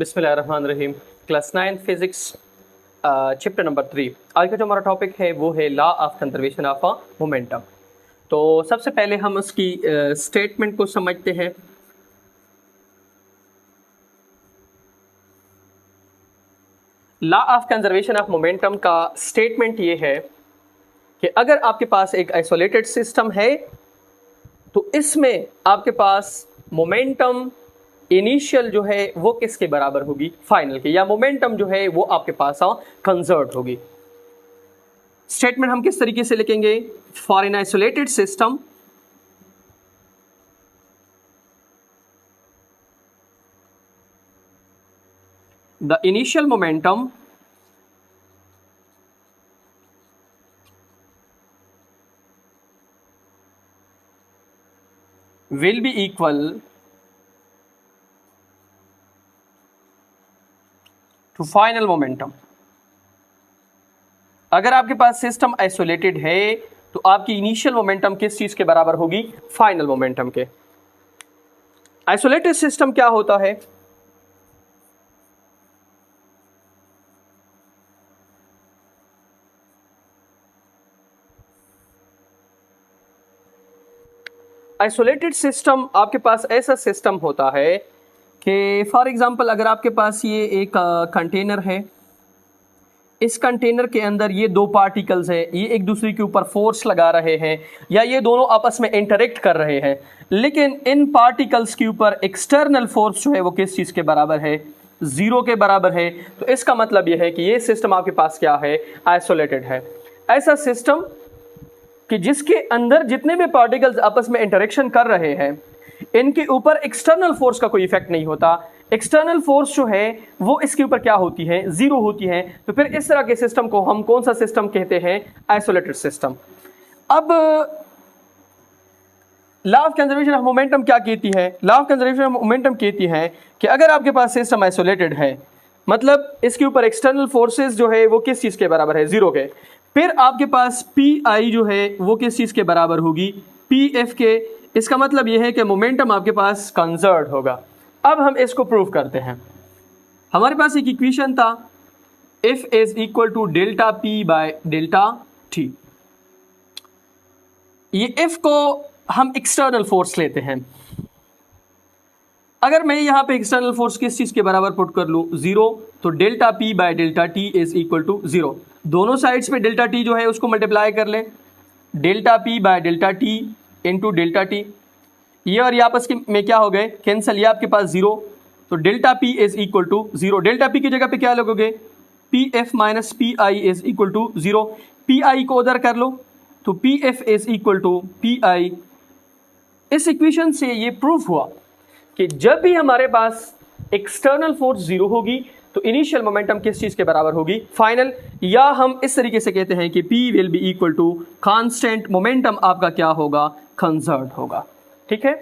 बिस्मिल्लाहिर्रहमानिर्रहीम। Class 9 physics chapter number 3। आज का जो हमारा टॉपिक है वो है law of conservation of momentum. तो सबसे पहले हम उसकी स्टेटमेंट को समझते हैं। Law of conservation of momentum का स्टेटमेंट ये है कि अगर आपके पास एक आइसोलेटेड सिस्टम है तो इसमें आपके पास मोमेंटम इनिशियल जो है वो किसके बराबर होगी, फाइनल के, या मोमेंटम जो है वो आपके पास कंजर्व होगी। स्टेटमेंट हम किस तरीके से लिखेंगे? For an isolated system the initial momentum will be equal to final momentum। अगर आपके पास सिस्टम आइसोलेटेड है तो आपकी इनिशियल मोमेंटम किस चीज के बराबर होगी? फाइनल मोमेंटम के। आइसोलेटेड सिस्टम क्या होता है? आइसोलेटेड सिस्टम आपके पास ऐसा सिस्टम होता है कि फॉर एग्जांपल अगर आपके पास ये एक कंटेनर है, इस कंटेनर के अंदर ये दो पार्टिकल्स हैं, ये एक दूसरे के ऊपर फोर्स लगा रहे हैं या ये दोनों आपस में इंटरेक्ट कर रहे हैं, लेकिन इन पार्टिकल्स के ऊपर एक्सटर्नल फोर्स जो है वो किस चीज़ के बराबर है? ज़ीरो के बराबर है। तो इसका मतलब ये है कि ये सिस्टम आपके पास क्या है? आइसोलेटेड है। ऐसा सिस्टम कि जिसके अंदर जितने भी पार्टिकल्स आपस में इंटरेक्शन कर रहे हैं इनके ऊपर एक्सटर्नल फोर्स का कोई इफेक्ट नहीं होता। एक्सटर्नल फोर्स जो है वो इसके ऊपर क्या होती है? जीरो होती है। तो फिर इस तरह के सिस्टम को हम कौन सा सिस्टम कहते हैं? Isolated system. अब law of conservation of momentum क्या कहती है? Law of conservation of momentum कहती है कि अगर आपके पास सिस्टम आइसोलेटेड है, मतलब इसके ऊपर एक्सटर्नल फोर्सेस जो है वो किस चीज़ के बराबर है? जीरो के। फिर आपके पास पी आई जो है वो किस चीज़ के बराबर होगी? पी एफ के। इसका मतलब ये है कि मोमेंटम आपके पास कंजर्व होगा। अब हम इसको प्रूव करते हैं। हमारे पास एक इक्वेशन था, F is equal to delta P by delta T. ये F को हम एक्सटर्नल फोर्स लेते हैं। अगर मैं यहाँ पे एक्सटर्नल फोर्स किस चीज़ के बराबर पुट कर लूँ? जीरो। तो delta P by delta T is equal to zero. दोनों साइड्स पे डेल्टा टी जो है उसको मल्टीप्लाई कर लें। Delta P by delta T into delta T, ये और ये आपस में क्या हो गए? कैंसिल। ये आपके पास जीरो। तो delta P is equal to zero. Delta P की जगह पे क्या लगोगे? P F minus P I is equal to zero. P I को उधर कर लो तो P F is equal to P I. इस इक्वेशन से ये प्रूफ हुआ कि जब भी हमारे पास एक्सटर्नल फोर्स जीरो होगी तो इनिशियल मोमेंटम किस चीज़ के बराबर होगी? फाइनल। या हम इस तरीके से कहते हैं कि P will be equal to constant, momentum आपका क्या होगा? कंजर्व होगा। ठीक है।